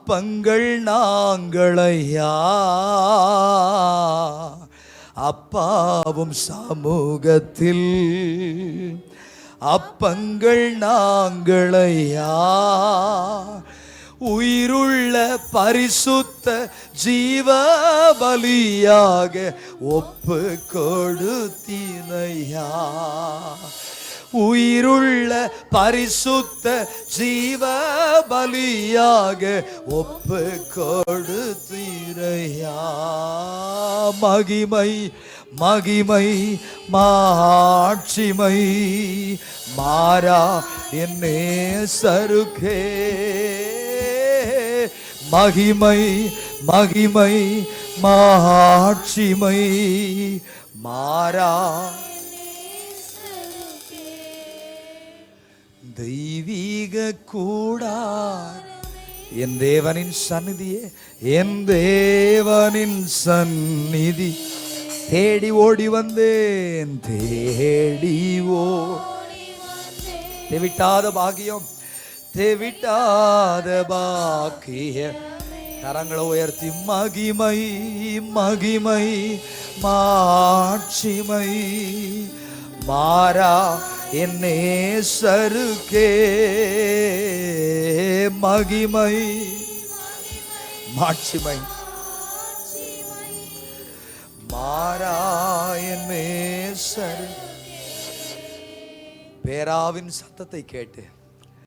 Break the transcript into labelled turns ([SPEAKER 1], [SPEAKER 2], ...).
[SPEAKER 1] அப்பங்கள் நாங்களையா அப்பாவும் சமூகத்தில் அப்பங்கள் நாங்களையா உயிருள்ள பரிசுத்த ஜீவ பலியாக ஒப்பு கொடுத்தீனையா உயிருள்ள பரிசுத்த ஜீவ பலியாக ஒப்பு கொடுத்தீரையா மகிமை மகிமை மாட்சிமை மாறா என் நேசருக்கே மகிமை மகிமை மாட்சிமை மாறா தெய்வீக கூடார் என் தேவனின் சந்நிதியே என் தேவனின் சந்நிதி தேடி ஓடி வந்தேன் தேடிவோ தேவிட்டாத பாக்கியம் தேவிட்டாத பாக்கிய கரங்களை உயர்த்தி மகிமை மகிமை மாட்சிமை மாறா என் நேசருக்கே மகிமை மாட்சிமை மாறா என் நேசர் பேராவின் சத்தத்தை கேட்டு